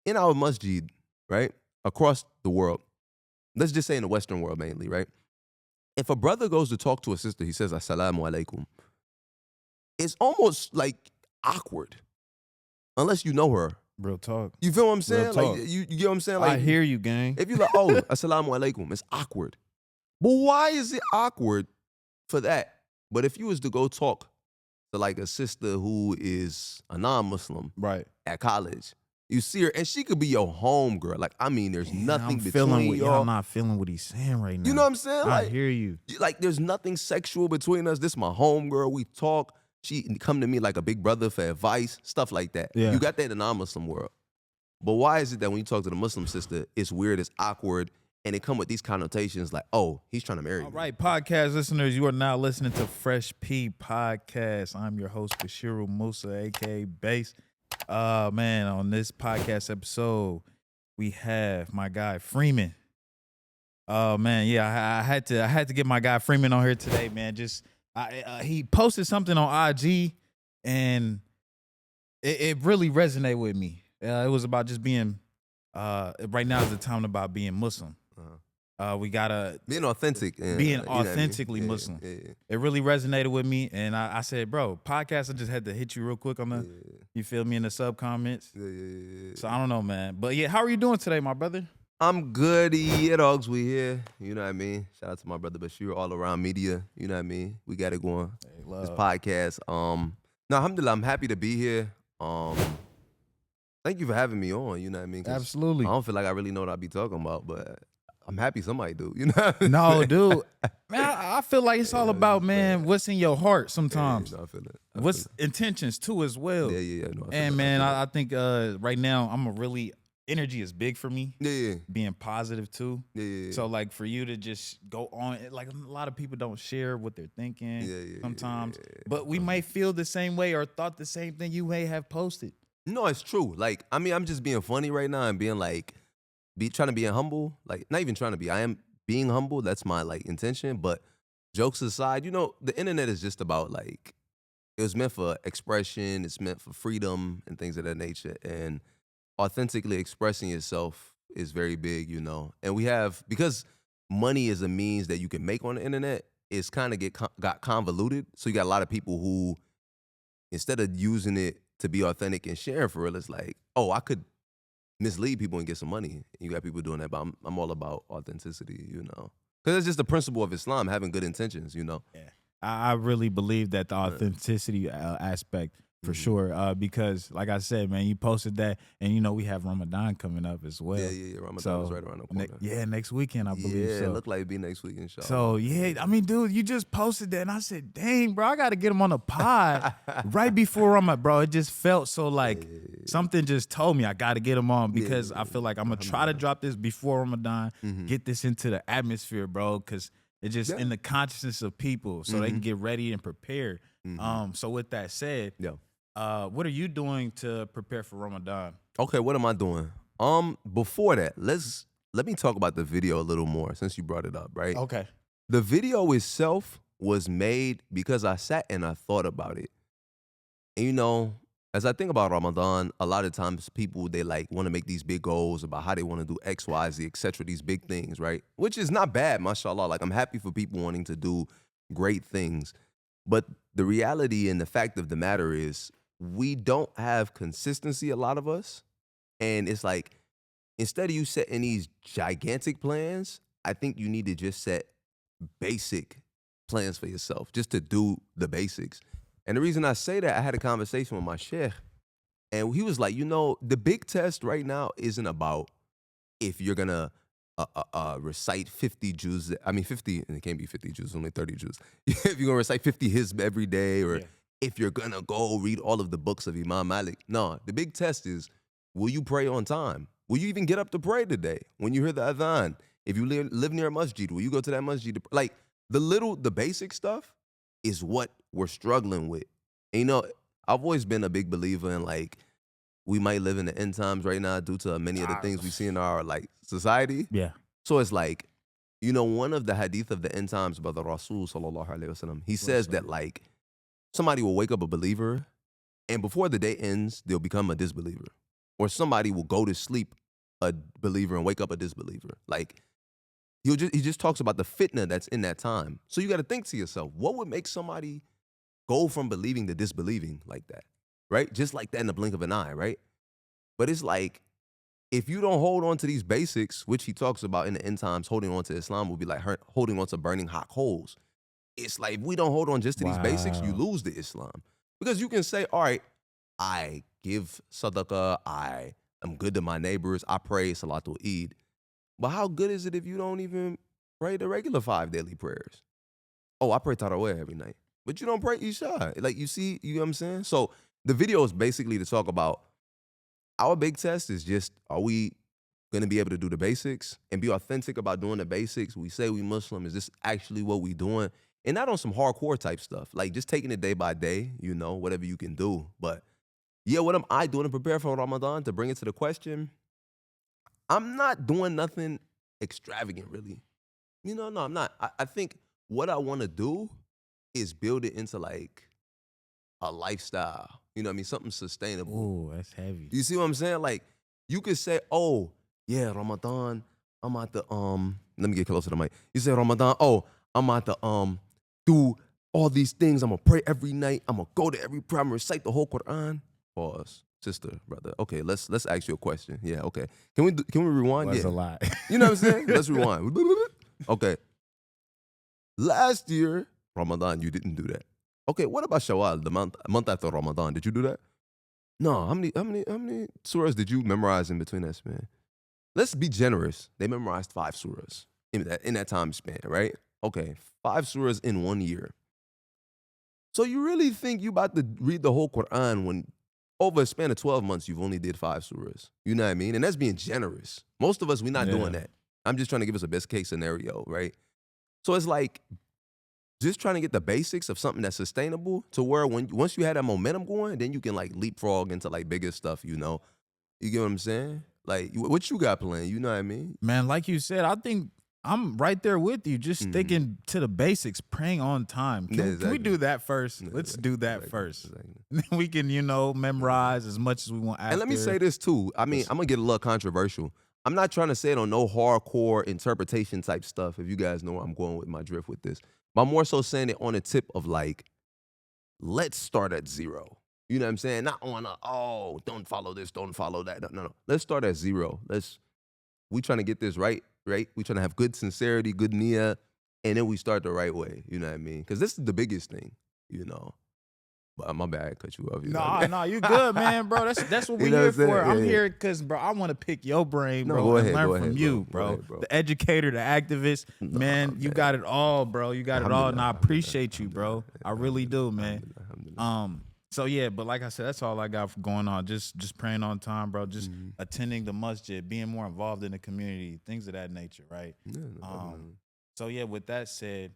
in our masjid, right, across the world, let's just say in the Western world mainly, right? If a brother goes to talk to a sister, he says, Assalamu alaikum. It's almost like awkward unless you know her. Real talk. You feel what I'm saying? Real talk. Like, you get what I'm saying? Like, I hear you, gang. if you're like, oh, Assalamu alaikum, it's awkward. But why is it awkward for that? But if you was to go talk to like a sister who is a non-Muslim Right. at college, you see her, and she could be your home girl. Like, I mean, there's nothing between y'all. I'm not feeling what he's saying right now. You know what I'm saying? I Like, hear you. like, there's nothing sexual between us. This is my home girl. We talk. She come to me like a big brother for advice, stuff like that. Yeah. You got that in the non-Muslim world. But why is it that when you talk to the Muslim sister, it's weird, it's awkward, and it come with these connotations like, oh, he's trying to marry you. All right, podcast listeners, you are now listening to Fresh P Podcast. I'm your host, Bashiru Musa, a.k.a. Bass. Man, on this podcast episode, we have my guy Freeman. Man, yeah, I had to get my guy Freeman on here today, man. He posted something on IG, and it really resonated with me. It was about just being, right now is the time about being Muslim. We gotta being authentic, being authentically Muslim. Yeah. It really resonated with me, and I said, bro, podcast. I just had to hit you real quick on the, you feel me, in the sub comments. Yeah. So I don't know, man, but yeah, how are you doing today, my brother? I'm good, yeah, dogs. We here, you know what I mean. Shout out to my brother Bashir, all around media. You know what I mean. We got it going. Hey, love. This podcast. No, alhamdulillah, I'm happy to be here. Thank you for having me on. You know what I mean. Absolutely. I don't feel like I really know what I be talking about, but I'm happy somebody do. You know what I mean? No, dude. Man, I feel like it's all about, man, what's in your heart sometimes. Yeah, no, I feel it. What's intentions too as well. Yeah. No, and man, I think right now energy is big for me. Yeah. Being positive too. Yeah. So like for you to just go on, like a lot of people don't share what they're thinking sometimes. But we might feel the same way or thought the same thing you may have posted. No, it's true. Like, I mean, I'm just being funny right now and being like, trying to be humble. Like, not even trying to be. I am being humble. That's my like intention. But jokes aside, you know, the internet is just about like, it was meant for expression. It's meant for freedom and things of that nature. And authentically expressing yourself is very big, you know. And we have, because money is a means that you can make on the internet, it's kind of got convoluted. So you got a lot of people who, instead of using it to be authentic and sharing for real, it's like, oh, I could mislead people and get some money. You got people doing that, but I'm all about authenticity, you know. Because it's just the principle of Islam, having good intentions, you know. Yeah, I really believe that the authenticity aspect, for sure, because like I said, man, you posted that, and you know we have Ramadan coming up as well. Yeah. Ramadan is right around the corner. Next weekend, I believe. Yeah, so. it looked like it'd be next week, inshallah. So yeah, I mean, dude, you just posted that, and I said, dang, bro, I got to get him on the pod right before Ramadan, bro. It just felt so like something just told me I got to get him on because I feel like I'm gonna try to drop this before Ramadan, get this into the atmosphere, bro, because it's just in the consciousness of people, so they can get ready and prepared. So with that said, what are you doing to prepare for Ramadan? Okay, what am I doing? Before that, let me talk about the video a little more since you brought it up, right? Okay. The video itself was made because I sat and I thought about it. And you know, as I think about Ramadan, a lot of times people, they like want to make these big goals about how they want to do X, Y, Z, etc. These big things, right? Which is not bad, mashallah. Like, I'm happy for people wanting to do great things. But the reality and the fact of the matter is, we don't have consistency, a lot of us. And it's like, instead of you setting these gigantic plans, I think you need to just set basic plans for yourself, just to do the basics. And the reason I say that, I had a conversation with my sheikh, and he was like, you know, the big test right now isn't about if you're going to recite 50 juz. I mean, 50, and it can't be 50 juz, only 30 juz. If you're going to recite 50 hizb every day, or if you're going to go read all of the books of Imam Malik. No, the big test is, will you pray on time? Will you even get up to pray today? When you hear the adhan, if you live near a masjid, will you go to that masjid? Like, the basic stuff is what we're struggling with. And, you know, I've always been a big believer in, like, we might live in the end times right now due to many of the things we see in our, like, society. Yeah. So it's like, you know, one of the hadith of the end times by the Rasul sallallahu alaihi wasallam, he says that, like, somebody will wake up a believer, and before the day ends, they'll become a disbeliever. or somebody will go to sleep a believer and wake up a disbeliever. Like he just talks about the fitna that's in that time. So you got to think to yourself, what would make somebody go from believing to disbelieving like that, right? Just like that in the blink of an eye, right? But it's like, if you don't hold on to these basics, which he talks about in the end times, holding on to Islam will be like holding on to burning hot coals. It's like, if we don't hold on just to these basics, you lose the Islam. Because you can say, all right, I give sadaqah, I am good to my neighbors, I pray Salatul Eid. But how good is it if you don't even pray the regular 5 daily prayers? Oh, I pray Tarawih every night. But you don't pray Isha. Like, you see, you know what I'm saying? So the video is basically to talk about our big test is just, are we going to be able to do the basics and be authentic about doing the basics? We say we Muslim. Is this actually what we doing? And not on some hardcore type stuff. Like, just taking it day by day, you know, whatever you can do. But, yeah, what am I doing to prepare for Ramadan? To bring it to the question, I'm not doing nothing extravagant, really. You know, no, I'm not. I think what I want to do is build it into, like, a lifestyle. You know what I mean? Something sustainable. Oh, that's heavy. You see what I'm saying? Like, you could say, oh, yeah, Ramadan, I'm at the, let me get closer to the mic. You say Ramadan, oh, I'm at the, do all these things. I'm going to pray every night. I'm going to go to every prayer. I'm going to recite the whole Quran. Pause. Sister, brother. Okay, let's ask you a question. Yeah, okay. Can we rewind? That's yeah. a lot. You know what I'm saying? Let's rewind. Okay. Last year, Ramadan, you didn't do that. Okay, what about Shawwal, the month after Ramadan? Did you do that? No. How many surahs did you memorize in between that span? Let's be generous. They memorized 5 surahs in that time span, right? Okay, 5 surahs in 1 year. So you really think you about to read the whole Quran when over a span of 12 months you've only did 5 surahs? You know what I mean? And that's being generous. Most of us, we're not doing that. I'm just trying to give us a best case scenario, right? So it's like just trying to get the basics of something that's sustainable to where once you had that momentum going, then you can like leapfrog into like bigger stuff, you know? You get what I'm saying? Like, what you got planned? You know what I mean? Man, like you said, I think I'm right there with you. Just sticking to the basics, praying on time. Can we do that first? Let's do that first. Then we can, you know, memorize as much as we want after. And let me say this too. I mean, I'm going to get a little controversial. I'm not trying to say it on no hardcore interpretation type stuff, if you guys know where I'm going with my drift with this. But I'm more so saying it on the tip of like, let's start at 0. You know what I'm saying? Not on don't follow this, don't follow that. No. Let's start at 0. We trying to get this right? We trying to have good sincerity, good niyyah, and then we start the right way. You know what I mean? Because this is the biggest thing, you know. But my bad, I cut you off. No, you good, man, bro. That's what we're here for. I'm here because, bro, I want to pick your brain, bro, and learn from you, bro. The educator, the activist, man, you got it all, bro. You got it all, and I appreciate you, bro. I really do, man. So yeah, but like I said, that's all I got for going on. Just praying on time, bro. Just attending the masjid, being more involved in the community, things of that nature, right? So yeah, with that said,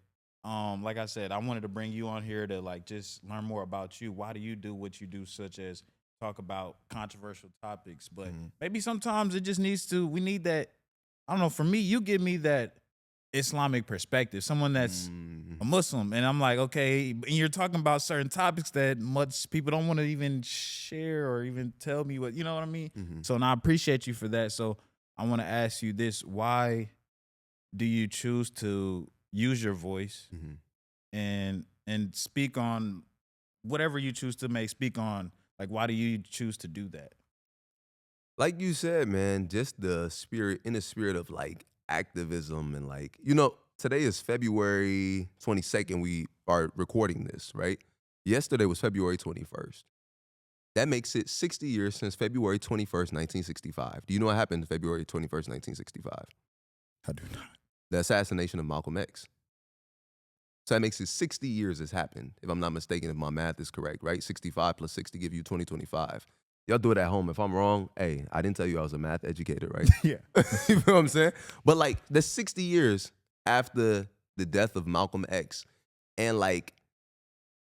like I said, I wanted to bring you on here to like just learn more about you. Why do you do what you do, such as talk about controversial topics? But maybe sometimes it just we need that. I don't know. For me, you give me that Islamic perspective, someone that's a Muslim, and I'm like, okay, and you're talking about certain topics that much people don't want to even share or even tell me what, you know what I mean? So, and I appreciate you for that. So I want to ask you this: why do you choose to use your voice and speak on whatever you choose to speak on? Like, why do you choose to do that? Like you said, man, just in the spirit of like activism and like, you know, today is February 22nd. We are recording this, right? Yesterday was February 21st. That makes it 60 years since February 21st, 1965. Do you know what happened February 21st, 1965? I do not. The assassination of Malcolm X. So that makes it 60 years has happened, if I'm not mistaken, if my math is correct, right? 65 plus 60 give you 2025. Y'all do it at home. If I'm wrong, hey, I didn't tell you I was a math educator, right? Yeah. You know what I'm saying? But like, the 60 years after the death of Malcolm X, and like,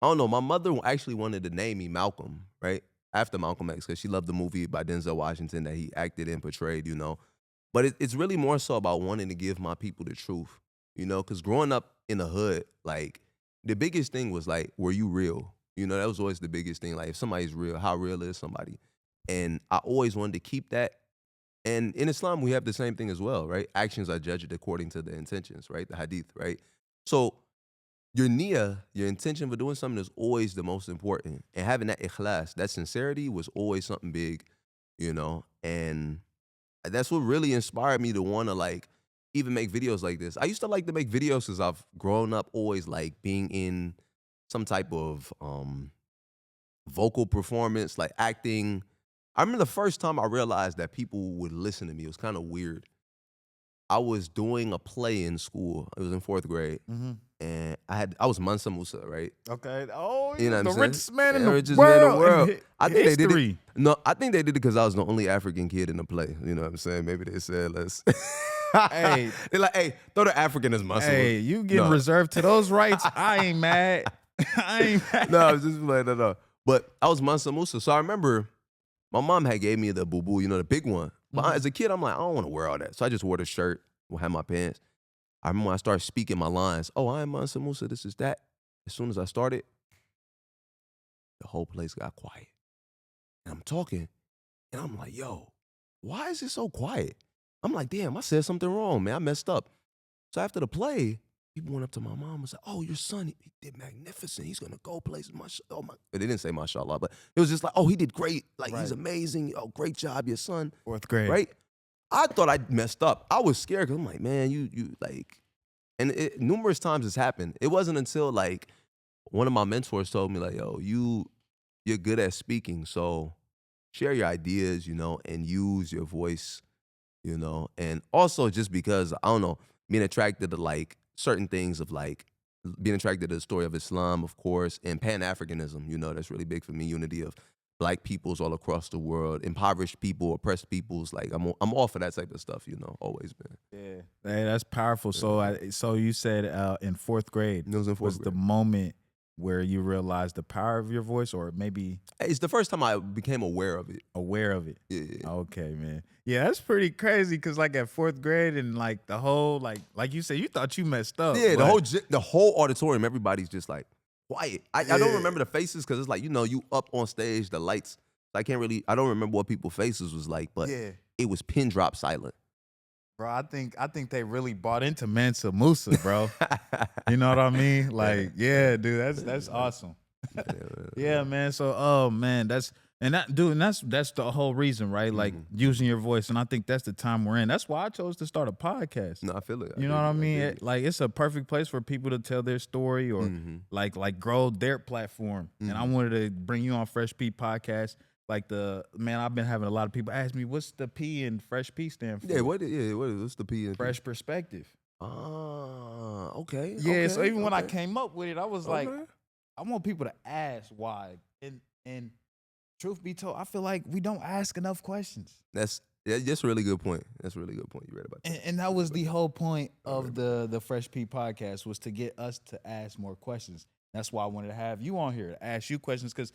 I don't know, my mother actually wanted to name me Malcolm, right? After Malcolm X, because she loved the movie by Denzel Washington that he acted and portrayed, you know? But it's really more so about wanting to give my people the truth, you know? Because growing up in the hood, like, the biggest thing was like, were you real? You know, that was always the biggest thing. Like, if somebody's real, how real is somebody? And I always wanted to keep that. And in Islam, we have the same thing as well, right? Actions are judged according to the intentions, right? The hadith, right? So your niyyah, your intention for doing something is always the most important. And having that ikhlas, that sincerity was always something big, you know? And that's what really inspired me to want to like even make videos like this. I used to like to make videos because I've grown up always like being in some type of vocal performance, like acting. I remember the first time I realized that people would listen to me. It was kind of weird. I was doing a play in school. It was in 4th grade. Mm-hmm. And I was Mansa Musa, right? Okay. Oh, You know what the I'm saying? richest man in Yeah, the richest world. man in the world. In I think they did it. history. No, I think they did it because I was the only African kid in the play. You know what I'm saying? Maybe they said let's. Hey. They're like, hey, throw the African as Mansa. Hey, you getting No. reserved to those rights? I ain't mad. I ain't mad. No, I was just like, no. But I was Mansa Musa. So I remember my mom had gave me the boo-boo, you know, the big one. But as a kid, I'm like, I don't want to wear all that. So I just wore the shirt, had my pants. I remember when I started speaking my lines, oh, I am Mansa Musa, this is that. As soon as I started, the whole place got quiet. And I'm talking, and I'm like, yo, why is it so quiet? I'm like, damn, I said something wrong, man. I messed up. So after the play, people went up to my mom and said, oh, your son, he did magnificent. He's going to go places. Oh my. They didn't say mashallah, but it was just like, oh, he did great. Like, he's amazing. Oh, great job, your son. 4th grade. Right? I thought I messed up. I was scared because I'm like, man, you like, and numerous times it's happened. It wasn't until like one of my mentors told me like, yo, you're good at speaking, so share your ideas, you know, and use your voice, you know. And also just because, I don't know, being attracted to like certain things of like being attracted to the story of Islam, of course, and Pan-Africanism, you know, that's really big for me, unity of Black peoples all across the world, impoverished people, oppressed peoples. Like I'm all for that type of stuff, you know, always been. Yeah, hey, that's powerful. So, so you said in 4th grade It was in 4th was grade. the moment where you realized the power of your voice, or maybe It's the first time I became aware of it. aware of it. Yeah. Okay, man. Yeah, that's pretty crazy. Cause like at 4th grade and like the whole like you said, you thought you messed up. Yeah, but the whole auditorium, everybody's just like quiet. I don't remember the faces because it's like, you know, you up on stage, the lights. I don't remember what people's faces was like, but it was pin drop silent. Bro, I think they really bought into Mansa Musa, bro. You know what I mean? Like, yeah, dude, that's awesome. Yeah, man. So, oh man, that's the whole reason, right? Like using your voice, and I think that's the time we're in. That's why I chose to start a podcast. No, I feel it. You know what I mean? Like, it's a perfect place for people to tell their story or like grow their platform. And I wanted to bring you on Fresh P podcast. Like I've been having a lot of people ask me, what's the P in Fresh P stand for? Yeah, what's the P in Fresh perspective. Ah, okay. Yeah, okay, so even when I came up with it, I was like, Okay. I want people to ask why. And truth be told, I feel like we don't ask enough questions. That's a really good point. That's a really good point. You read about that. And that was the whole point of the Fresh P podcast, was to get us to ask more questions. That's why I wanted to have you on here to ask you questions, because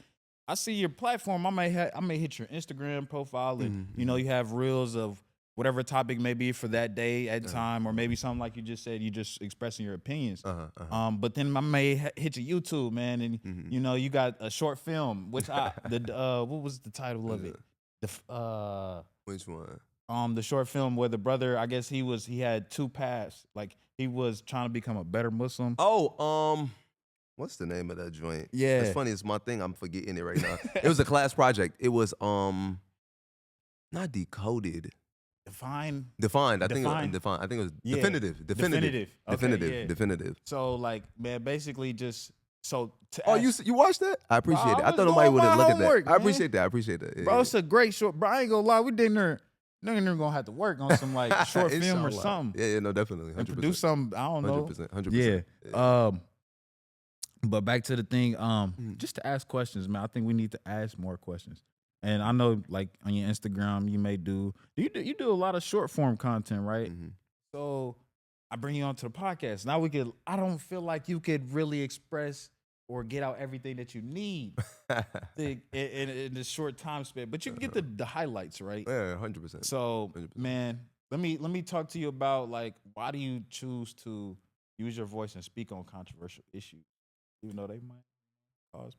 I see your platform. I may hit your Instagram profile, and you know, you have reels of whatever topic may be for that day at time, or maybe something like you just said, you just expressing your opinions. But then I may hit your YouTube, man, and you know, you got a short film, which what was the title of it? Which one? The short film where the brother, I guess he had 2 paths, like he was trying to become a better Muslim. Oh, what's the name of that joint? Yeah. It's funny, it's my thing. I'm forgetting it right now. It was a class project. It was not decoded. Defined. I think it was defined. I think it was definitive. Okay, Definitive. So like, man, basically just to you watched that? I appreciate it. I thought nobody would look at that. I appreciate that. Bro, it's a great short. Bro, I ain't gonna lie, we didn't gonna have to work on some like short film or something. Yeah, no, definitely. 100%. And produce something. I don't know. 100%. Yeah. But back to the thing, just to ask questions, man. I think we need to ask more questions. And I know, like on your Instagram, you do a lot of short form content, right? So I bring you onto the podcast. Now I don't feel like you could really express or get out everything that you need in this short time span, but you can get the highlights, right? Yeah, 100%. So, 100%. man, let me talk to you about, like, why do you choose to use your voice and speak on controversial issues, even though they might cause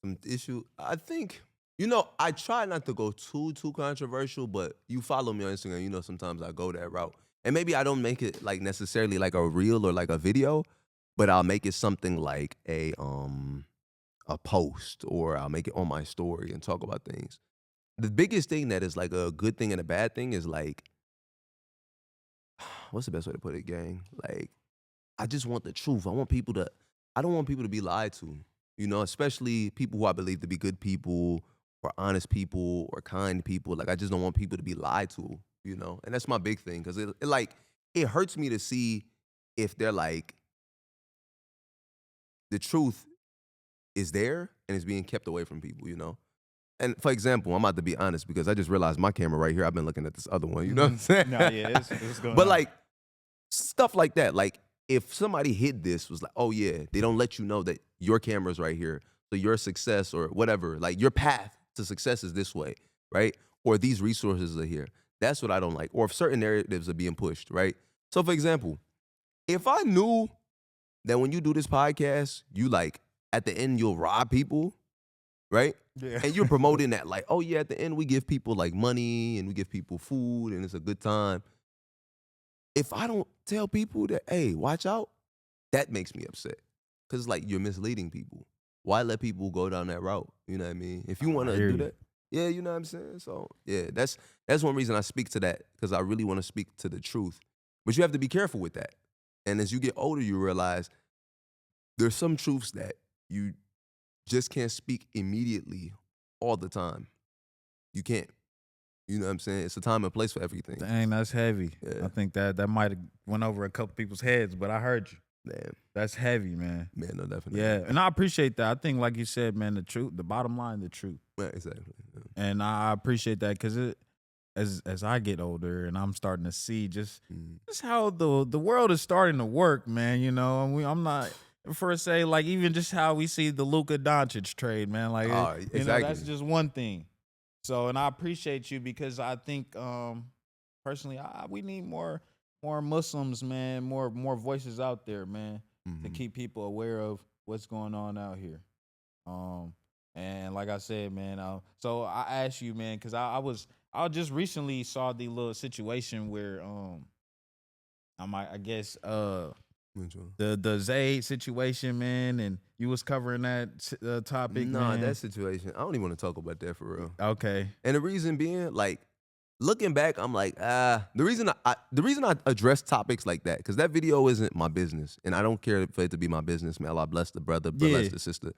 some issue? I think, You know, I try not to go too controversial, but you follow me on Instagram, you know sometimes I go that route. And maybe I don't make it like necessarily like a reel or like a video, but I'll make it something like a post, or I'll make it on my story and talk about things. The biggest thing that is like a good thing and a bad thing is like, what's the best way to put it, gang? Like, I just want the truth. I don't want people to be lied to, you know, especially people who I believe to be good people or honest people or kind people. Like, I just don't want people to be lied to, you know? And that's my big thing, because it hurts me to see if they're like, the truth is there and it's being kept away from people, you know? And for example, I'm about to be honest because I just realized my camera right here, I've been looking at this other one, you know what I'm saying? No, yeah, it's going But on. like, stuff like that. Like, if somebody hid this, was like, oh yeah, they don't let you know that your camera's right here, so your success or whatever, like your path to success is this way, right? Or these resources are here. That's what I don't like. Or if certain narratives are being pushed, right? So for example, if I knew that when you do this podcast, you like, at the end, you'll rob people, right? Yeah. And you're promoting that, like, oh yeah, at the end we give people like money and we give people food and it's a good time. If I don't tell people that, hey, watch out, that makes me upset. Because it's like you're misleading people. Why let people go down that route? You know what I mean? If you want to do that, yeah, you know what I'm saying? So yeah, that's one reason I speak to that, because I really want to speak to the truth. But you have to be careful with that. And as you get older, you realize there's some truths that you just can't speak immediately all the time. You can't. You know what I'm saying? It's a time and place for everything. Dang, that's heavy. Yeah. I think that might have went over a couple people's heads, but I heard you. Man, That's heavy, man. no, definitely. Yeah, and I appreciate that. I think, like you said, man, the truth, the bottom line, the truth. Yeah, exactly. Yeah. And I appreciate that, because as I get older and I'm starting to see just how the world is starting to work, man. You know, and I'm not for say like even just how we see the Luka Doncic trade, man. Like, Exactly. you know, that's just one thing. So, and I appreciate you, because I think personally, we need more Muslims, man, more voices out there, man, to keep people aware of what's going on out here. And like I said, man, so I asked you, man, because I just recently saw the little situation where I guess the Zayd situation, man, and you was covering that topic. Nah, man. that situation, I don't even want to talk about that for real. Okay. And the reason being, like, looking back, I'm like, the reason I address topics like that, because that video isn't my business, and I don't care for it to be my business. May Allah bless the brother, bless the sister.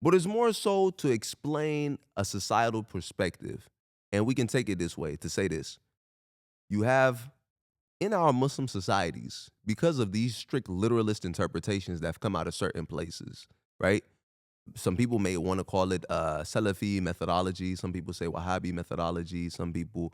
But it's more so to explain a societal perspective, and we can take it this way, to say this. You have, in our Muslim societies, because of these strict literalist interpretations that have come out of certain places, right? Some people may want to call it Salafi methodology. Some people say Wahhabi methodology. Some people,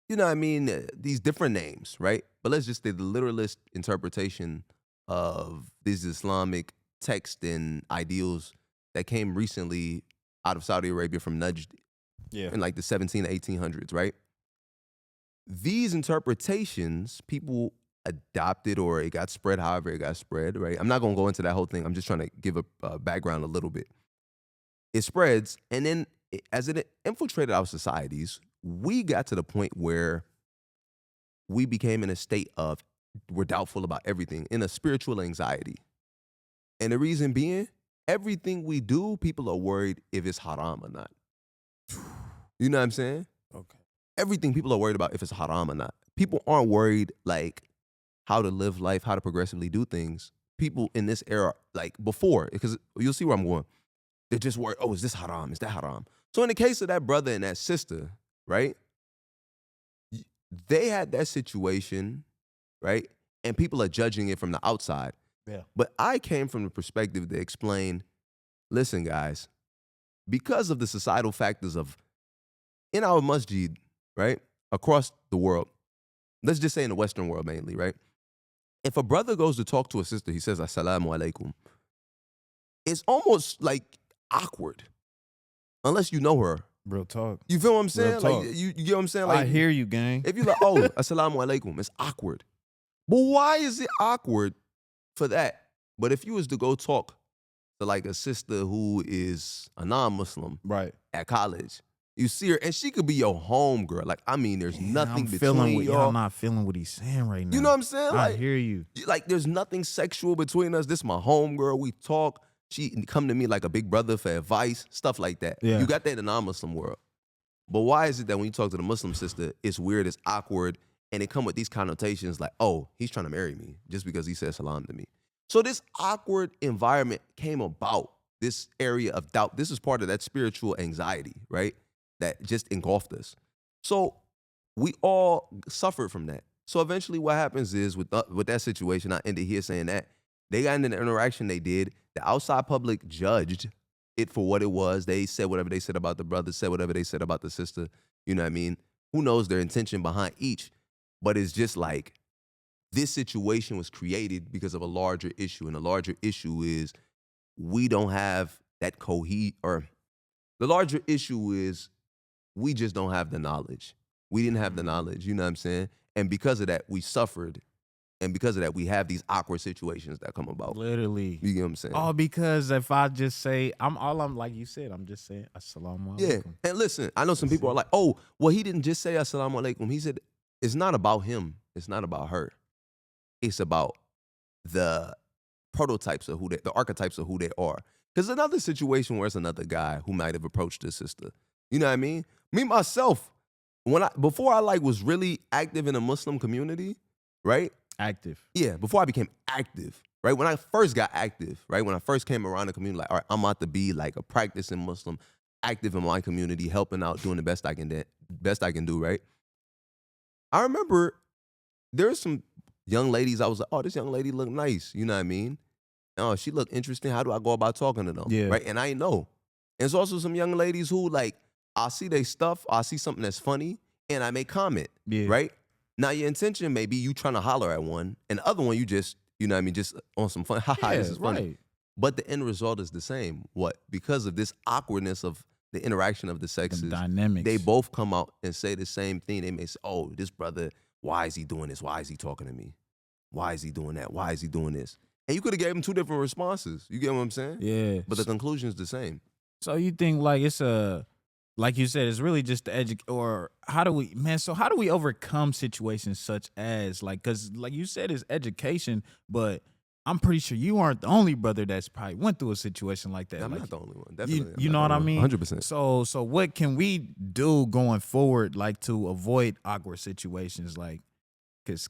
you know what I mean, these different names, right? But let's just say the literalist interpretation of these Islamic texts and ideals that came recently out of Saudi Arabia from Najd in like the 1800s, right? These interpretations, people adopted, or it got spread however it got spread, right? I'm not going to go into that whole thing. I'm just trying to give a background a little bit. It spreads, and then as it infiltrated our societies, we got to the point where we became in a state of, we're doubtful about everything, in a spiritual anxiety. And the reason being, everything we do, people are worried if it's haram or not. You know what I'm saying? Okay. Everything people are worried about if it's haram or not. People aren't worried like how to live life, how to progressively do things. People in this era, like before, because you'll see where I'm going, they're just worried, oh, is this haram? Is that haram? So in the case of that brother and that sister, right, they had that situation, right, and people are judging it from the outside. Yeah. But I came from the perspective to explain, listen, guys, because of the societal factors of, in our masjid, right, across the world, let's just say in the Western world mainly, right, if a brother goes to talk to a sister, he says, assalamu alaikum, it's almost like awkward, unless you know her. Real talk. You feel what I'm saying? Real talk. Like, you get what I'm saying? Like, I hear you, gang. if you're like, oh, assalamu alaikum, it's awkward. But why is it awkward for that? But if you was to go talk to like a sister who is a non-Muslim Right. at college, You see her, and she could be your homegirl. Like, I mean, there's nothing between y'all. I'm not feeling what he's saying right now. You know what I'm saying? I Like, hear you. like, there's nothing sexual between us. This my homegirl. We talk. She come to me like a big brother for advice, stuff like that. Yeah. You got that in the non-Muslim world. But why is it that when you talk to the Muslim sister, it's weird, it's awkward, and it come with these connotations like, oh, he's trying to marry me just because he said salam to me. So this awkward environment came about, this area of doubt. This is part of that spiritual anxiety, right? That just engulfed us. So we all suffered from that. So eventually what happens is with that situation, I ended here saying that they got into the interaction they did. The outside public judged it for what it was. They said whatever they said about the brother, said whatever they said about the sister. You know what I mean? Who knows their intention behind each? But it's just like this situation was created because of a larger issue. And the larger issue is we don't have that or the larger issue is we just don't have the knowledge. We didn't have the knowledge, you know what I'm saying? And because of that, we suffered. And because of that, we have these awkward situations that come about. Literally. You get what I'm saying? All because if I just say, I'm like you said, I'm just saying, assalamu alaikum. Yeah. And listen, I know some people are like, oh, well, he didn't just say assalamu alaikum. He said, it's not about him. It's not about her. It's about the prototypes of the archetypes of who they are. Because another situation where it's another guy who might have approached his sister. You know what I mean? Me, myself, before I was really active in a Muslim community, right? Active. Yeah, before I became active, right? When I first got active, right? When I first came around the community, like, all right, I'm about to be like a practicing Muslim, active in my community, helping out, doing the best I can do, right? I remember there's some young ladies, I was like, oh, this young lady look nice, you know what I mean? Oh, she look interesting. How do I go about talking to them? Yeah. Right? And I know. And there's also some young ladies who I'll see their stuff, I'll see something that's funny, and I may comment, right? Now, your intention may be you trying to holler at one, and the other one you just, you know what I mean, just on some fun, haha, this is funny. Right. But the end result is the same. What? Because of this awkwardness of the interaction of the sexes, the dynamics. they both come out and say the same thing. They may say, oh, this brother, why is he doing this? Why is he talking to me? Why is he doing that? Why is he doing this? And you could have gave him two different responses. You get what I'm saying? Yeah. But the conclusion is the same. So you think it's like you said, it's really just or how do we overcome situations such as because like you said, it's education, but I'm pretty sure you aren't the only brother that's probably went through a situation like that. I'm not the only one. Definitely. You know what I mean? 100%. So what can we do going forward, to avoid awkward situations,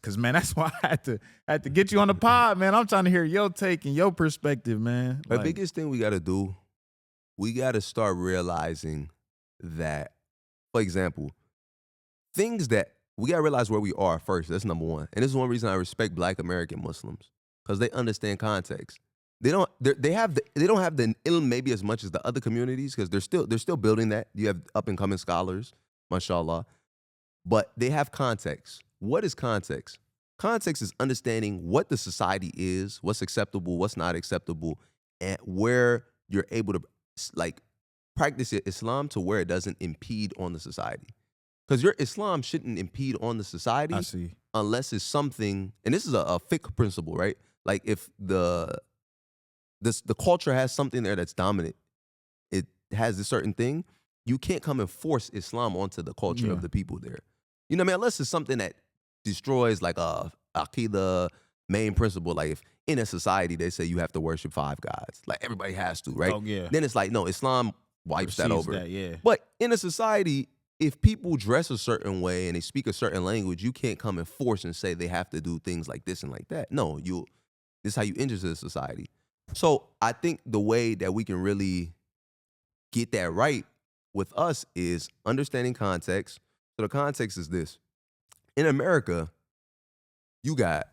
Cause man, that's why I had to get you on the pod, man. I'm trying to hear your take and your perspective, man. The biggest thing we got to do, we got to start realizing that, for example, things that we got to realize where we are first. That's number one. And this is one reason I respect Black American Muslims, because they understand context. They don't have the ilm maybe as much as the other communities, because they're still building that. You have up and coming scholars, mashallah, but they have context. What is context? Context is understanding what the society is, what's acceptable, what's not acceptable, and where you're able to practice your Islam to where it doesn't impede on the society. Because your Islam shouldn't impede on the society. I see. Unless it's something, and this is a fiqh principle, right? Like if the culture has something there that's dominant, it has a certain thing, you can't come and force Islam onto the culture of the people there. You know what I mean? Unless it's something that destroys a Aqidah main principle. Like if in a society they say you have to worship 5 gods, like everybody has to, right? Oh, yeah. Then it's like, no, Islam wipes that over. Yeah. But in a society, if people dress a certain way and they speak a certain language, you can't come and force and say they have to do things like this and like that. No, this is how you enter the society. So I think the way that we can really get that right with us is understanding context. So the context is this. In America, you got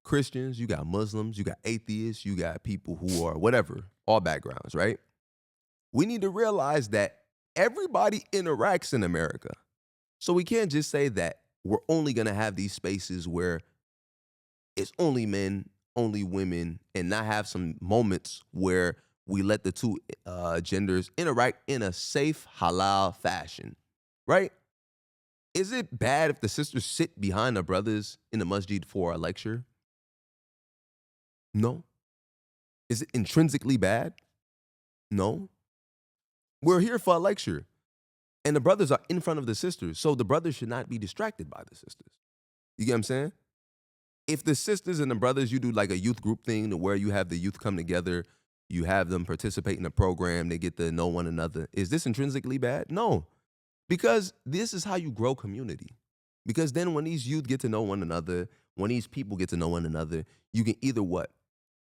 Christians, you got Muslims, you got atheists, you got people who are whatever, all backgrounds, right? We need to realize that everybody interacts in America. So we can't just say that we're only going to have these spaces where it's only men, only women, and not have some moments where we let the two genders interact in a safe, halal fashion, right? Is it bad if the sisters sit behind the brothers in the masjid for a lecture? No. Is it intrinsically bad? No. We're here for a lecture. And the brothers are in front of the sisters. So the brothers should not be distracted by the sisters. You get what I'm saying? If the sisters and the brothers, you do like a youth group thing to where you have the youth come together, you have them participate in a program, they get to know one another. Is this intrinsically bad? No. Because this is how you grow community. Because then when these youth get to know one another, when these people get to know one another, you can either what?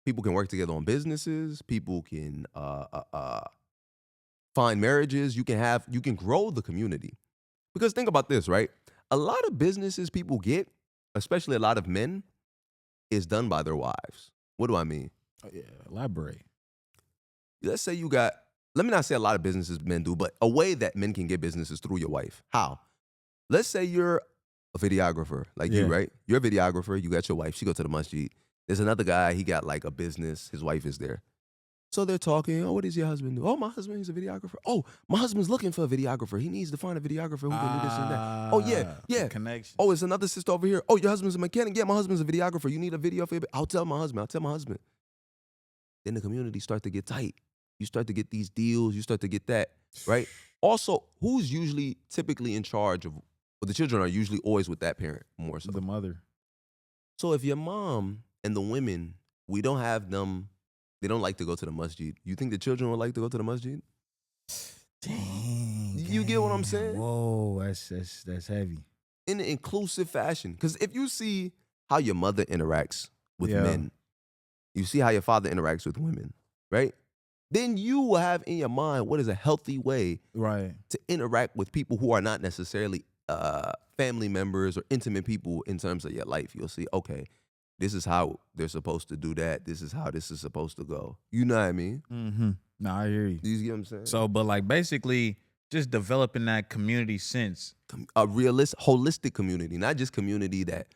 People can work together on businesses. People can find marriages. You can grow the community. Because think about this, right? A lot of businesses people get, especially a lot of men, is done by their wives. What do I mean? Oh, yeah, elaborate. Let's say you got, let me not say a lot of businesses men do, but a way that men can get businesses through your wife. How? Let's say you're a videographer, like you, right? You're a videographer, you got your wife, she go to the masjid. There's another guy, he got like a business, his wife is there. So they're talking, oh, what does your husband do? Oh, my husband, he's a videographer. Oh, my husband's looking for a videographer. He needs to find a videographer who can do this and that. Oh, yeah. Connection. Oh, it's another sister over here. Oh, your husband's a mechanic. Yeah, my husband's a videographer. You need a video for your I'll tell my husband. Then the community start to get tight. You start to get these deals. You start to get that, right? Also, who's usually typically in charge of, well, the children are usually always with that parent more so. The mother. So if your mom and the women, we don't have them, they don't like to go to the masjid. You think the children would like to go to the masjid? Dang. You get what I'm saying? Whoa, that's heavy. In an inclusive fashion. Because if you see how your mother interacts with men, you see how your father interacts with women, right? Then you will have in your mind what is a healthy way to interact with people who are not necessarily family members or intimate people in terms of your life. You'll see, okay, this is how they're supposed to do that. This is how this is supposed to go. You know what I mean? Mm-hmm. No, I hear you. You get what I'm saying? So, but like basically just developing that community sense. A realistic, holistic community, not just community that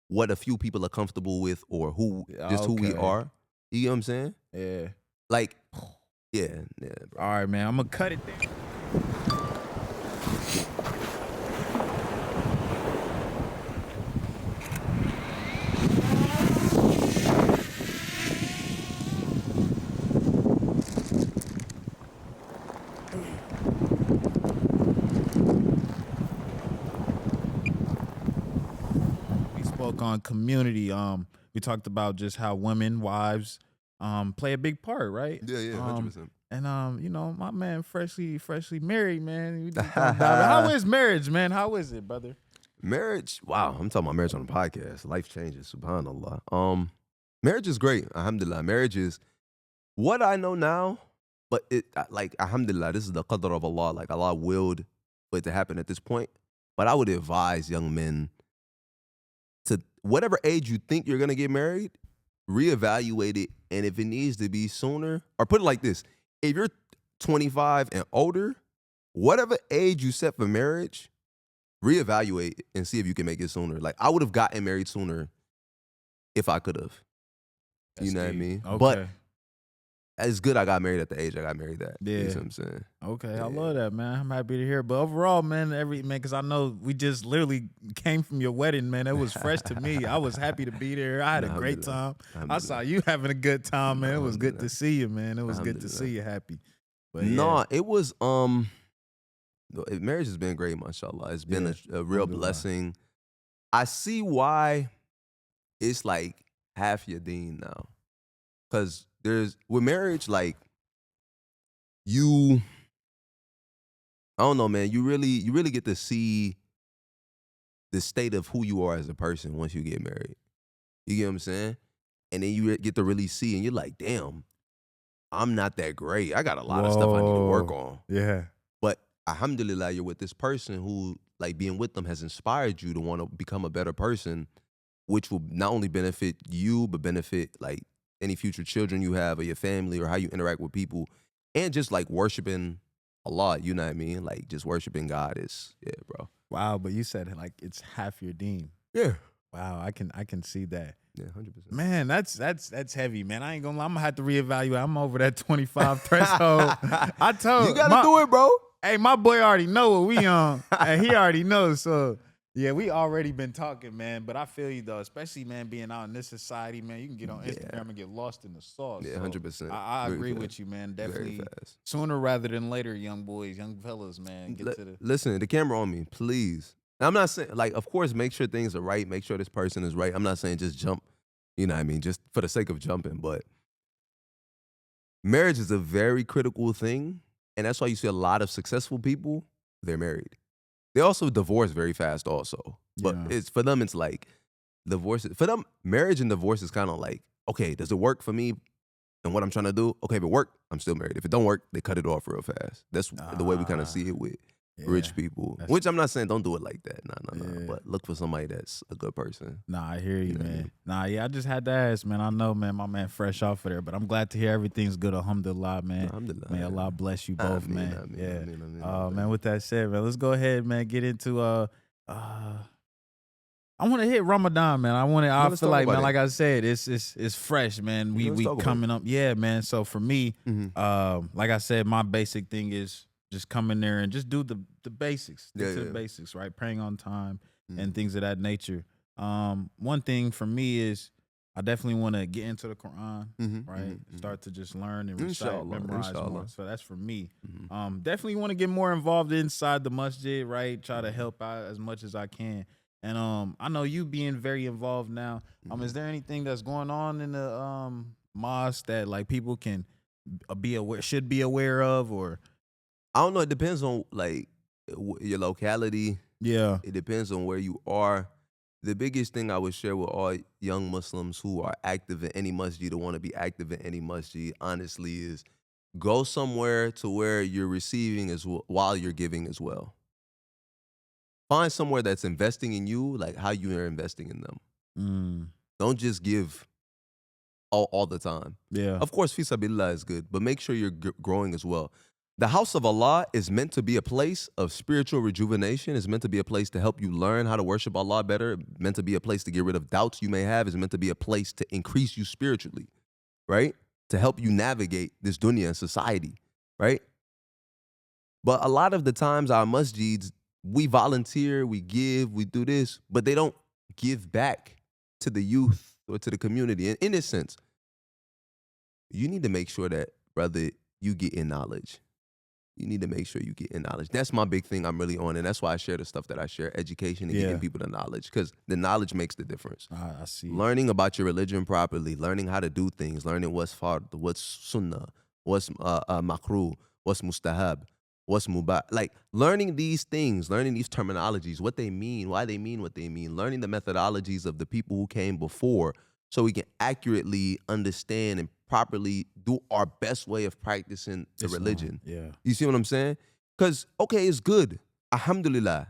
what a few people are comfortable with or who who we are. You get what I'm saying? Yeah. Like, yeah, bro. All right, man. I'm going to cut it there. On community, we talked about just how women, wives, play a big part, right? Yeah, 100%. And you know, my man, freshly married, man. How is marriage, man? How is it, brother? Marriage, wow, I'm talking about marriage on the podcast. Life changes, subhanallah. Marriage is great, alhamdulillah. Marriage is what I know now, but it like alhamdulillah, this is the qadr of Allah. Like Allah willed for it to happen at this point. But I would advise young men to whatever age you think you're gonna get married, reevaluate it, and if it needs to be sooner, or put it like this: if you're 25 and older, whatever age you set for marriage, reevaluate and see if you can make it sooner. Like I would have gotten married sooner if I could have. You know what I mean? Okay. But it's good I got married at the age I got married at. Yeah. You know what I'm saying? Okay, Yeah. I love that, man. I'm happy to hear. But overall, man, because I know we just literally came from your wedding, man. It was fresh to me. I was happy to be there. I had a great time. I saw you having a good time, man. It was good to see you, man. It was good to see you happy. But no, it was marriage has been great, mashallah. It's been a real blessing. I see why it's like half your deen now. Because with marriage, like I don't know, man, you really get to see the state of who you are as a person once you get married. You get what I'm saying? And then you get to really see, and you're like, damn, I'm not that great. I got a lot of stuff I need to work on. Yeah. But alhamdulillah, you're with this person who, like, being with them has inspired you to want to become a better person, which will not only benefit you, but benefit, like, any future children you have or your family or how you interact with people. And just, like, worshiping Allah, you know what I mean? Like, just worshiping God is, yeah, bro. Wow, but you said, like, it's half your deen. Yeah. Wow, I can see that. Yeah, 100%. Man, that's heavy, man. I ain't gonna lie. I'm gonna have to reevaluate. I'm over that 25 threshold. I told you gotta do it, bro. Hey, my boy already know what we on, and he already knows. So Yeah, we already been talking, man. But I feel you though, especially man being out in this society, man. You can get on Instagram and get lost in the sauce. Yeah, So 100%. I Very agree fast. with you, man. Very Definitely fast. sooner rather than later, young boys, young fellas, man. Get to the Listen, the camera on me, please. I'm not saying, like, of course, make sure things are right. Make sure this person is right. I'm not saying just jump, you know what I mean, just for the sake of jumping. But marriage is a very critical thing. And that's why you see a lot of successful people, they're married. They also divorce very fast also. But Yeah. it's for them, it's like divorce. For them, marriage and divorce is kind of like, okay, does it work for me and what I'm trying to do? Okay, if it work, I'm still married. If it don't work, they cut it off real fast. That's the way we kind of see it with rich people. Which I'm not saying don't do it like that. No. But look for somebody that's a good person. Nah, I hear you, know what I man. mean? Nah, yeah, I just had to ask, man. I know, man, my man fresh off of there, but I'm glad to hear everything's good. Alhamdulillah, man. Alhamdulillah. May Allah bless you both, Ameen, man. ameen, Yeah. ameen, ameen. Man, with that said, man, let's go ahead, man, get into I want to hit Ramadan, man. I let's feel talk like, about man, it. like I said, it's fresh, man. Let's We talk about coming up. Yeah, man. So for me, Mhm. like I said, my basic thing is just come in there and just do the basics. Stick Yeah, to the yeah. basics, right? Praying on time Mhm. and things of that nature. One thing for me is I definitely want to get into the Quran, Mhm, right? mhm, mhm. Start to just learn and recite, Inshallah, memorize more. inshallah. So that's for me. Mhm. Definitely want to get more involved inside the masjid, right? Try to help out as much as I can. And I know you being very involved now. Is there anything that's going on in the mosque that like people can should be aware of, or I don't know. It depends on like your locality. yeah, It depends on where you are. The biggest thing I would share with all young Muslims who are active in any masjid or want to be active in any masjid, honestly, is go somewhere to where you're receiving as well, while you're giving as well. Find somewhere that's investing in you, like how you are investing in them. Don't just give all the time. yeah, Of course, fisabilillah is good, but make sure you're growing as well. The house of Allah is meant to be a place of spiritual rejuvenation. It's meant to be a place to help you learn how to worship Allah better. Meant to be a place to get rid of doubts you may have. It's meant to be a place to increase you spiritually, right? To help you navigate this dunya and society, right? But a lot of the times our masjids, we volunteer, we give, we do this, but they don't give back to the youth or to the community. And in this sense, you need to make sure that, brother, you get in knowledge. You need to make sure you get in knowledge. That's my big thing I'm really on. And that's why I share the stuff that I share, education and getting people the knowledge, because the knowledge makes the difference. I see. Learning about your religion properly, learning how to do things, learning what's fard, what's sunnah, what's makruh, what's mustahab, what's mubah. Like learning these things, learning these terminologies, what they mean, why they mean what they mean, learning the methodologies of the people who came before so we can accurately understand and properly do our best way of practicing the religion. Yeah. You see what I'm saying? Because, okay, it's good. Alhamdulillah.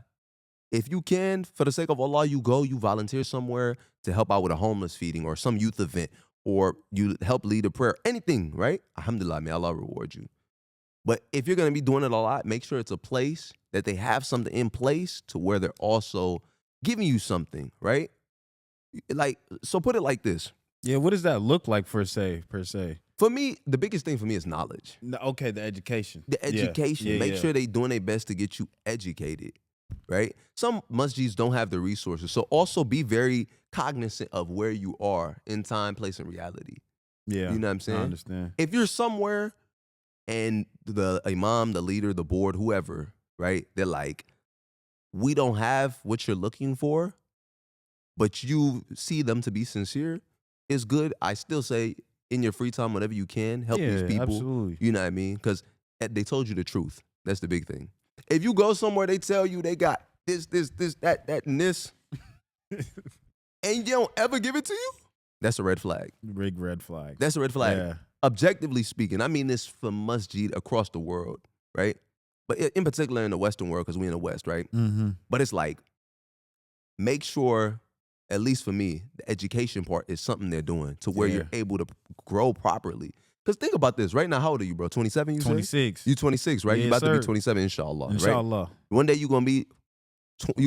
If you can, for the sake of Allah, you go, you volunteer somewhere to help out with a homeless feeding or some youth event, or you help lead a prayer, anything, right? Alhamdulillah, may Allah reward you. But if you're going to be doing it a lot, make sure it's a place that they have something in place to where they're also giving you something, right? Like, so put it like this. Yeah, what does that look like per se? For me, the biggest thing for me is knowledge. No, okay, the education. The education. Yeah, Make yeah. sure they doing their best to get you educated, right? Some masjids don't have the resources. So also be very cognizant of where you are in time, place, and reality. Yeah. You know what I'm saying? I understand. If you're somewhere and the imam, the leader, the board, whoever, right? They're like, we don't have what you're looking for, but you see them to be sincere, it's good. I still say in your free time, whenever you can, help these people. Absolutely. You know what I mean? Because they told you the truth. That's the big thing. If you go somewhere, they tell you they got this, that, and this, and you don't ever give it to you, that's a red flag. Big red flag. That's a red flag. Yeah. Objectively speaking, I mean this for masjid across the world, right? But in particular in the Western world, because we in the West, right? Mm-hmm. But it's like, make sure, at least for me, the education part is something they're doing to where you're able to grow properly. Because think about this. Right now, how old are you, bro? 27, you say? 26. You 26, right? Yes, You about to sir. be 27, inshallah, right? Inshallah. One day you're going to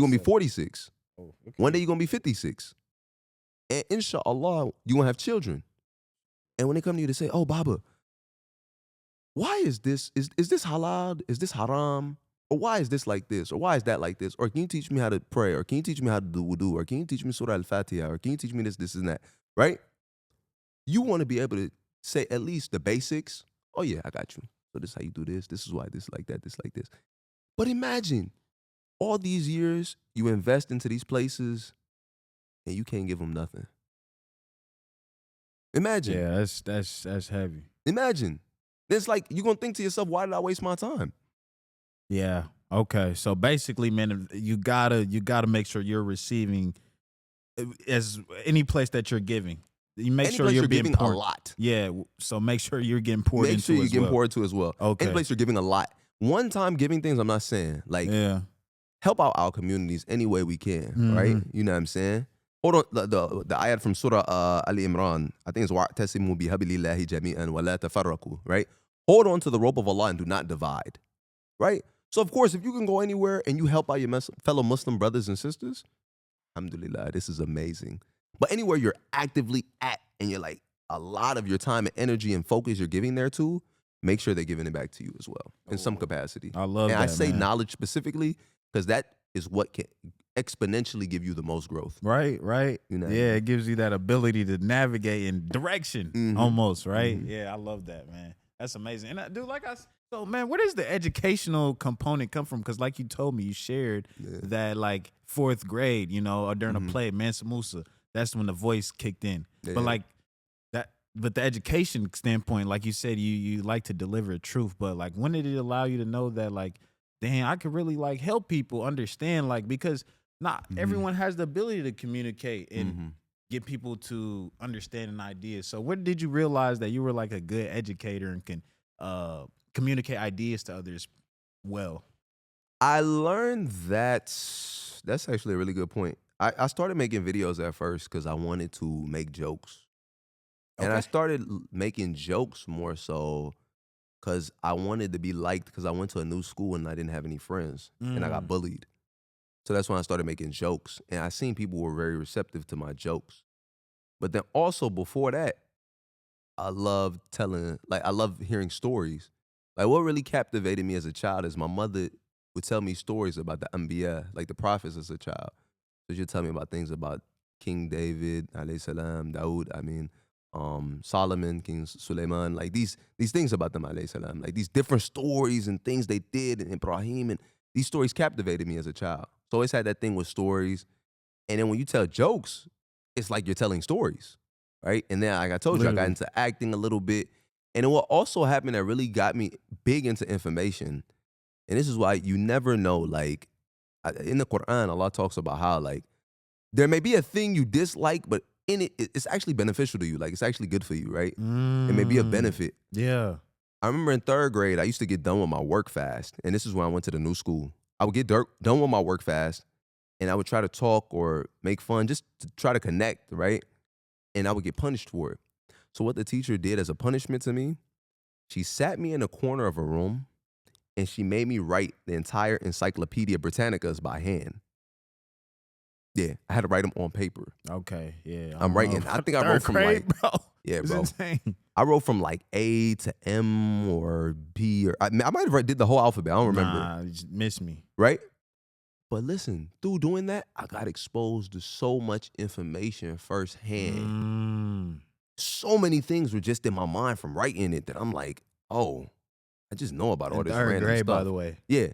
be 46. Oh, okay. One day you're going to be 56. And inshallah, you're going to have children. And when they come to you to say, oh, Baba, why is this? Is this halal? Is this haram? Or why is this like this? Or why is that like this? Or can you teach me how to pray? Or can you teach me how to do wudu? Or can you teach me Surah Al-Fatiha? Or can you teach me this, and that? Right? You want to be able to say at least the basics. Oh yeah, I got you. So this is how you do this. This is why this like that, this like this. But imagine all these years you invest into these places and you can't give them nothing. Imagine. Yeah, that's heavy. Imagine. It's like you're gonna think to yourself, why did I waste my time? Yeah. Okay. So basically, man, you gotta make sure you're receiving as any place that you're giving. You make Any sure place you're you're being giving poured. a lot. Yeah. So make sure you're getting poured Make into sure you're as getting well. poured to as well. Okay. Any place you're giving a lot. One time giving things, I'm not saying. Like, Yeah. help out our communities any way we can, right? You know what I'm saying? Hold on, the ayat from Surah Ali Imran, I think it's وَاعْتَسِمُوا بِحَبْلِ اللَّهِ جَمِيعًا وَلَا تَفَرَّقُوا, right? Hold on to the rope of Allah and do not divide, right? So, of course, if you can go anywhere and you help out your fellow Muslim brothers and sisters, alhamdulillah, this is amazing. But anywhere you're actively at and you're like, a lot of your time and energy and focus you're giving there to, make sure they're giving it back to you as well in some capacity. I love and that. I say man. knowledge specifically because that is what can exponentially give you the most growth. Right. You know what I Yeah, mean? it gives you that ability to navigate in direction almost, right? Yeah, I love that, man. That's amazing. And dude, so man, where does the educational component come from? Because like you told me, you shared that like 4th grade, or during a play, Mansa Musa, that's when the voice kicked in. But like that, but the education standpoint, like you said, you like to deliver truth. But like, when did it allow you to know that like, damn, I could really like help people understand, like, because not everyone has the ability to communicate and get people to understand an idea. So when did you realize that you were like a good educator and can communicate ideas to others well? I learned that's actually a really good point. I started making videos at first because I wanted to make jokes. And I started making jokes more so because I wanted to be liked because I went to a new school and I didn't have any friends and I got bullied. So that's when I started making jokes. And I seen people were very receptive to my jokes. But then also before that, I love hearing stories. Like what really captivated me as a child is my mother would tell me stories about the Anbiya, like the prophets as a child. So she'd tell me about things about King David, alayhi salam, Dawood, Solomon, King Suleiman, like these things about them, alayhi salam, like these different stories and things they did, and Ibrahim, and these stories captivated me as a child. So I always had that thing with stories. And then when you tell jokes, it's like you're telling stories, right? And then, like I told you, I got into acting a little bit. And then what also happened that really got me big into information, and this is why you never know, like, in the Quran, Allah talks about how, like, there may be a thing you dislike, but in it, it's actually beneficial to you. Like, it's actually good for you, right? It may be a benefit. Yeah. I remember in 3rd grade, I used to get done with my work fast. And this is when I went to the new school. I would get done with my work fast, and I would try to talk or make fun just to try to connect, right? And I would get punished for it. So what the teacher did as a punishment to me, she sat me in a corner of a room, and she made me write the entire Encyclopedia Britannicas by hand. Yeah, I had to write them on paper. Okay, yeah. I'm writing. I think I wrote from bro. Yeah, It's bro. insane. I wrote from like A to M or B, or I might have did the whole alphabet. I don't remember. Nah, you just miss me. Right? But listen, through doing that, I got exposed to so much information firsthand. So many things were just in my mind from writing it that I'm like, oh, I just know about all this random grade, stuff. by the way. Yeah.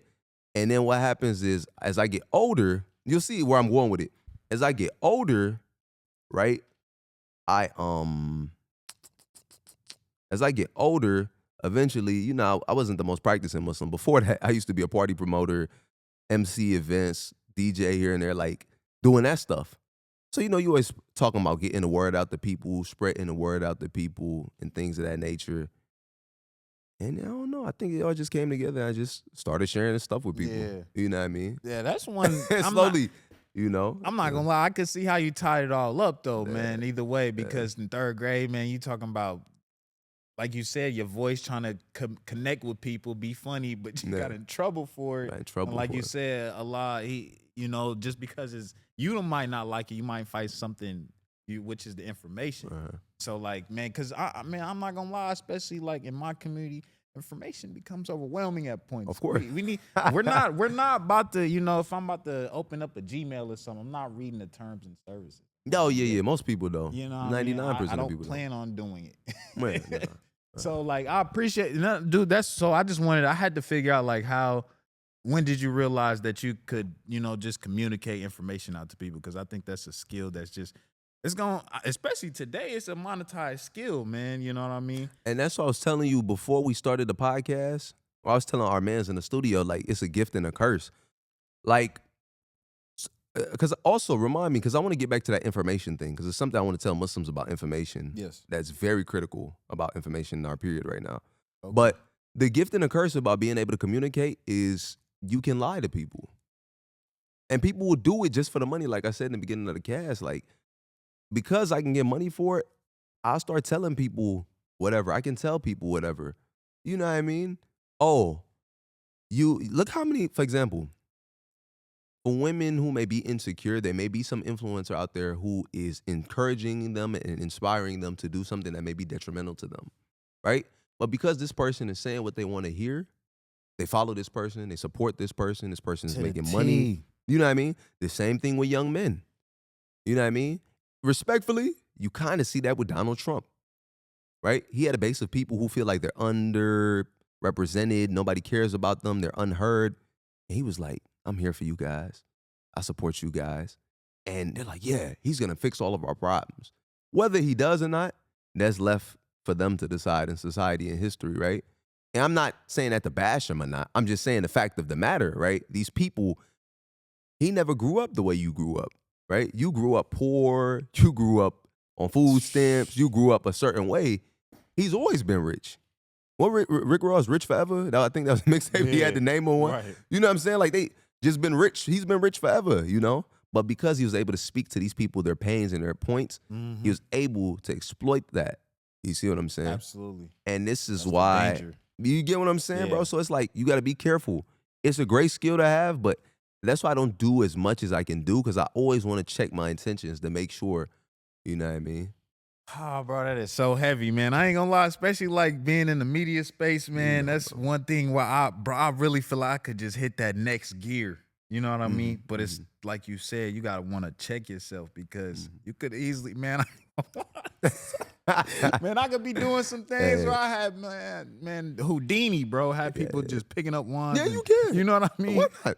And then what happens is, as I get older, you'll see where I'm going with it. As I get older, right? As I get older, eventually, I wasn't the most practicing Muslim. Before that, I used to be a party promoter, MC events, DJ here and there, like doing that stuff. So, you always talking about getting the word out to people, spreading the word out to people, and things of that nature. And I don't know, I think it all just came together. And I just started sharing this stuff with people. Yeah. You know what I mean? Yeah, that's one. Slowly, I'm not gonna lie. I could see how you tied it all up, though, man. Either way, because in 3rd grade, man, you talking about, like you said, your voice trying to connect with people, be funny, but you got in trouble for it. Got in trouble and like for you it. said, Allah, just because you might not like it, you might find something which is the information. So like, man, because I'm not gonna lie, especially like in my community, information becomes overwhelming at points. Of course. We need we're not about to, if I'm about to open up a Gmail or something, I'm not reading the terms and services. Oh, yeah. Most people don't. You know, 99% I of don't people plan on doing it. Man, nah. So like I appreciate, dude. I just wanted. I had to figure out like when did you realize that you could, just communicate information out to people? Because I think that's a skill that's just, it's going, especially today, it's a monetized skill, man. You know what I mean? And that's what I was telling you before we started the podcast. I was telling our mans in the studio, like, it's a gift and a curse. Like, because also remind me, because I want to get back to that information thing, because it's something I want to tell Muslims about information. Yes. That's very critical about information in our period right now. Okay. But the gift and the curse about being able to communicate is you can lie to people. And people will do it just for the money, like I said in the beginning of the cast. Like, because I can get money for it, I'll start telling people whatever. I can tell people whatever. You know what I mean? Oh, you look how many, for example, for women who may be insecure, there may be some influencer out there who is encouraging them and inspiring them to do something that may be detrimental to them, right? But because this person is saying what they want to hear, they follow this person, they support this person is making money. You know what I mean? The same thing with young men. You know what I mean? Respectfully, you kind of see that with Donald Trump, right? He had a base of people who feel like they're underrepresented, nobody cares about them, they're unheard. And he was like, I'm here for you guys. I support you guys. And they're like, yeah, he's going to fix all of our problems. Whether he does or not, that's left for them to decide in society and history, right? And I'm not saying that to bash him or not. I'm just saying the fact of the matter, right? These people, he never grew up the way you grew up, right? You grew up poor. You grew up on food stamps. You grew up a certain way. He's always been rich. What Rick Ross, Rich Forever? I think that was a mixtape. He had the name of one. Right. You know what I'm saying? Like, they just been rich. He's been rich forever, But because he was able to speak to these people, their pains and their points, he was able to exploit that. You see what I'm saying? Absolutely. And this is That's the why, danger. you get what I'm saying, bro? Yeah. So it's like, you got to be careful. It's a great skill to have, but that's why I don't do as much as I can do, because I always want to check my intentions to make sure, you know what I mean? Oh, bro, that is so heavy, man. I ain't gonna lie, especially like being in the media space, man. Yeah, That's one thing where I really feel like I could just hit that next gear. You know what I mean? But it's like you said, you gotta want to check yourself, because you could easily, man. Man, I could be doing some things where I had, man, Houdini, bro, had people just picking up wands. Yeah, you can. You know what I mean? Why not?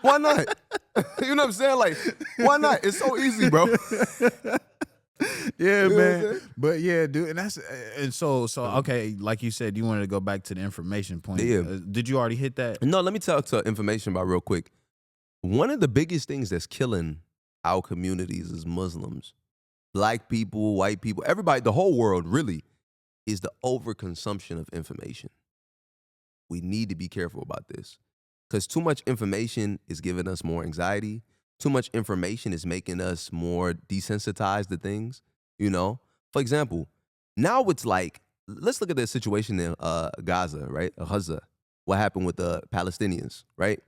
Why not? You know what I'm saying? Like, why not? It's so easy, bro. Yeah, You know what I'm man. saying? But yeah, dude, and so okay, like you said, you wanted to go back to the information point. Yeah. Did you already hit that? No, let me talk to information about real quick. One of the biggest things that's killing our communities as Muslims, Black people, white people, everybody, the whole world really, is the overconsumption of information. We need to be careful about this, because too much information is giving us more anxiety. Too much information is making us more desensitized to things, For example, now it's like, let's look at the situation in Gaza, right? Gaza, what happened with the Palestinians, right?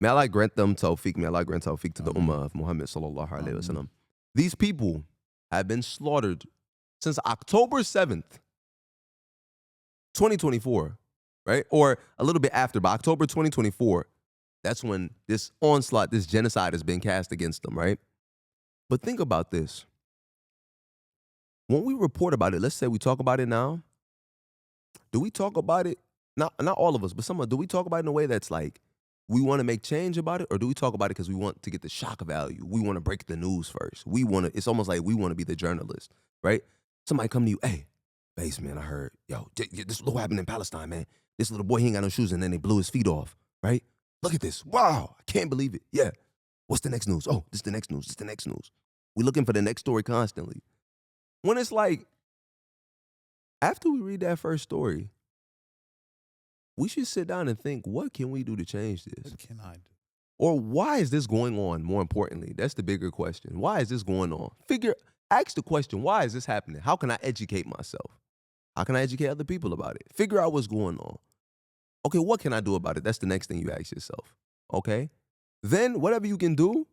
May Allah grant them tawfiq, may Allah grant tawfiq to the ummah of Muhammad sallallahu alaihi wasallam. These people have been slaughtered since October 7th, 2024, right? Or a little bit after, but October 2024, that's when this onslaught, this genocide has been cast against them, right? But think about this. When we report about it, let's say we talk about it now, do we talk about it, not all of us, but do we talk about it in a way that's like, we want to make change about it, or do we talk about it because we want to get the shock value? We want to break the news first. It's almost like we want to be the journalist, right? Somebody come to you, hey, Base, man, I heard, this what happened in Palestine, man. This little boy, he ain't got no shoes, and then they blew his feet off, right? Look at this. Wow, I can't believe it. Yeah. What's the next news? Oh, this is the next news. This is the next news. We're looking for the next story constantly. When it's like, after we read that first story, we should sit down and think, what can we do to change this? What can I do? Or why is this going on, more importantly? That's the bigger question. Why is this going on? Ask the question, why is this happening? How can I educate myself? How can I educate other people about it? Figure out what's going on. Okay, what can I do about it? That's the next thing you ask yourself, okay? Then whatever you can do,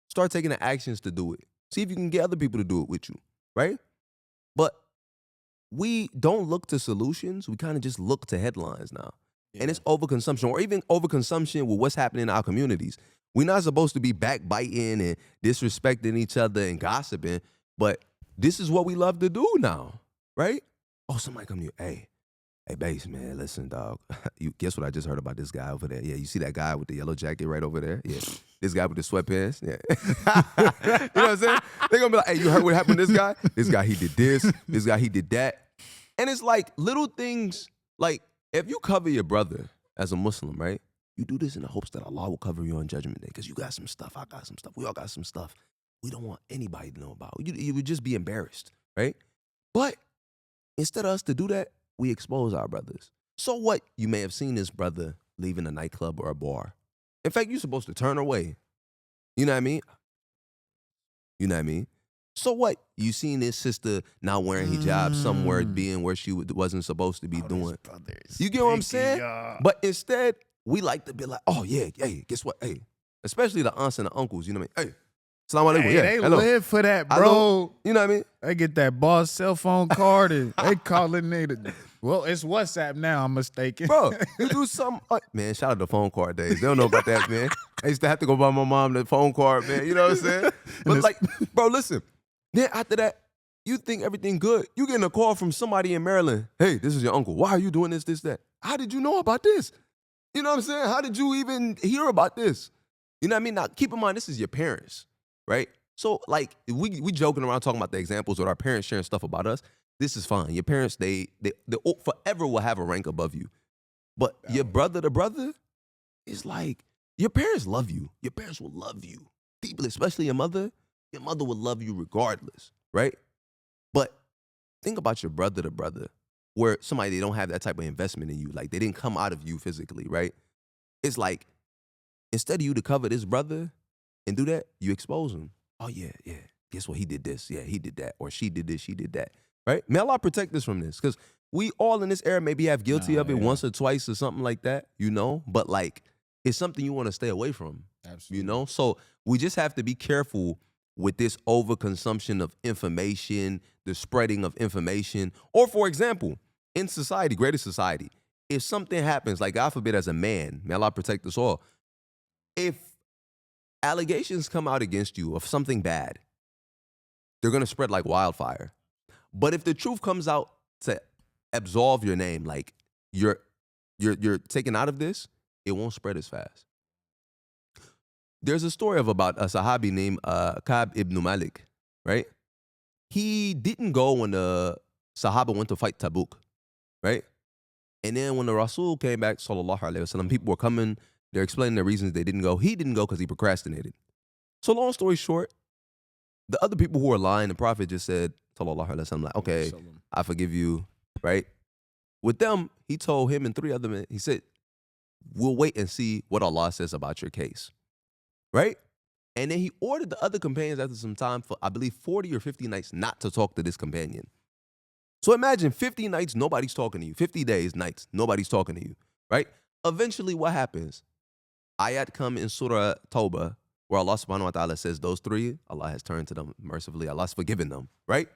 start taking the actions to do it. See if you can get other people to do it with you, right? But we don't look to solutions. We kind of just look to headlines now. Yeah. And it's overconsumption, or even overconsumption with what's happening in our communities. We're not supposed to be backbiting and disrespecting each other and gossiping, but this is what we love to do now, right? Oh, somebody come to you, hey, Bass, man, listen, dog. You guess what I just heard about this guy over there? Yeah, you see that guy with the yellow jacket right over there? Yeah, this guy with the sweatpants. Yeah, you know what I'm saying? They're gonna be like, hey, you heard what happened to this guy? This guy, he did this. This guy, he did that. And it's like little things. Like if you cover your brother as a Muslim, right? You do this in the hopes that Allah will cover you on Judgment Day because you got some stuff, I got some stuff, we all got some stuff we don't want anybody to know about. You would just be embarrassed, right? But instead of us to do that, we expose our brothers. So what? You may have seen this brother leaving a nightclub or a bar. In fact, you're supposed to turn away. You know what I mean? You know what I mean? So what? You seen this sister not wearing hijab somewhere, being where she wasn't supposed to be doing. You get what I'm saying? But instead, we like to be like, oh yeah, hey, guess what? Hey, especially the aunts and the uncles, you know what I mean? Hey, Assalamu alaikum. Hey, Yeah, they hello. live for that, bro. Hello. You know what I mean? They get that boss cell phone card and they calling nigga. Well, it's WhatsApp now, I'm mistaken. Bro, you do something. Man, shout out to phone card days. They don't know about that, man. I used to have to go buy my mom the phone card, man. You know what I'm saying? But like, bro, listen. Then after that, you think everything good. You getting a call from somebody in Maryland. Hey, this is your uncle. Why are you doing this, that? How did you know about this? You know what I'm saying? How did you even hear about this? You know what I mean? Now, keep in mind, this is your parents, right? So, like, we joking around talking about the examples with our parents sharing stuff about us. This is fine. Your parents, they forever will have a rank above you. But your brother to brother is like, your parents love you. Your parents will love you deeply, especially your mother. Your mother will love you regardless, right? But think about your brother to brother, where somebody, they don't have that type of investment in you. Like, they didn't come out of you physically, right? It's like, instead of you to cover this brother and do that, you expose him. Oh, yeah. Guess what? He did this. Yeah, he did that. Or she did this, she did that. Right? May Allah protect us from this. Because we all in this era maybe have guilty of it once or twice or something like that, you know? But like, it's something you want to stay away from. Absolutely. You know? So we just have to be careful with this overconsumption of information, the spreading of information. Or for example, in society, greater society, if something happens, like God forbid as a man, may Allah protect us all, if allegations come out against you of something bad, they're going to spread like wildfire. But if the truth comes out to absolve your name, like you're taken out of this, it won't spread as fast. There's a story about a Sahabi named Ka'b ibn Malik, right? He didn't go when the Sahaba went to fight Tabuk, right? And then when the Rasul came back, sallallahu alaihi wasallam, people were coming, they're explaining the reasons they didn't go. He didn't go because he procrastinated. So long story short, the other people who were lying, the Prophet just said, sallallahu alaihi wasallam, like, okay, I forgive you, right? With them, he told him and 3 other men, he said, we'll wait and see what Allah says about your case, right? And then he ordered the other companions after some time for, I believe, 40 or 50 nights not to talk to this companion. So imagine 50 nights, nobody's talking to you. 50 days, nights, nobody's talking to you, right? Eventually, what happens? Ayat come in Surah Tawbah, where Allah subhanahu wa ta'ala says those 3, Allah has turned to them mercifully. Allah's forgiven them, right?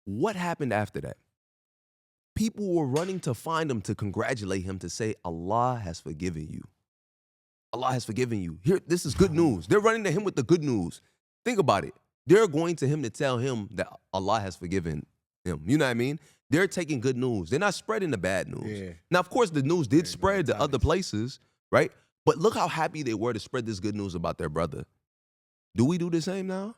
What happened after that? People were running to find him to congratulate him, to say, Allah has forgiven you. Allah has forgiven you. Here, this is good news. They're running to him with the good news. Think about it. They're going to him to tell him that Allah has forgiven him. You know what I mean? They're taking good news. They're not spreading the bad news. Yeah. Now, of course, the news did spread to other places, right? But look how happy they were to spread this good news about their brother. Do we do the same now?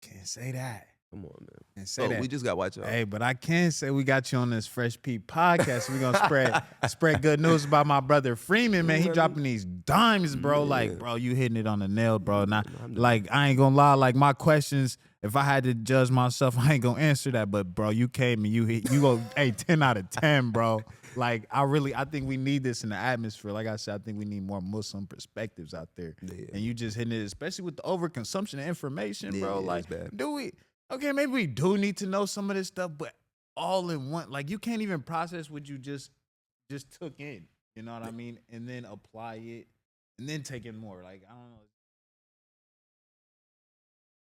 Can't say that. Come on, man. Can't say that. We just got watch out. Hey, but I can say we got you on this Fresh Pete podcast. We're going to spread good news about my brother Freeman, man. He dropping these dimes, bro. Like, bro, you hitting it on the nail, bro. Now, like, I ain't going to lie. Like, my questions, if I had to judge myself, I ain't going to answer that. But, bro, you came and you go, hey, 10 out of 10, bro. Like, I think we need this in the atmosphere. Like I said, I think we need more Muslim perspectives out there. Yeah. And you just hitting it, especially with the overconsumption of information, bro. Like, do we... Okay, maybe we do need to know some of this stuff, but all in one, like you can't even process what you just took in. You know what I mean? And then apply it, and then take in more. Like I don't know.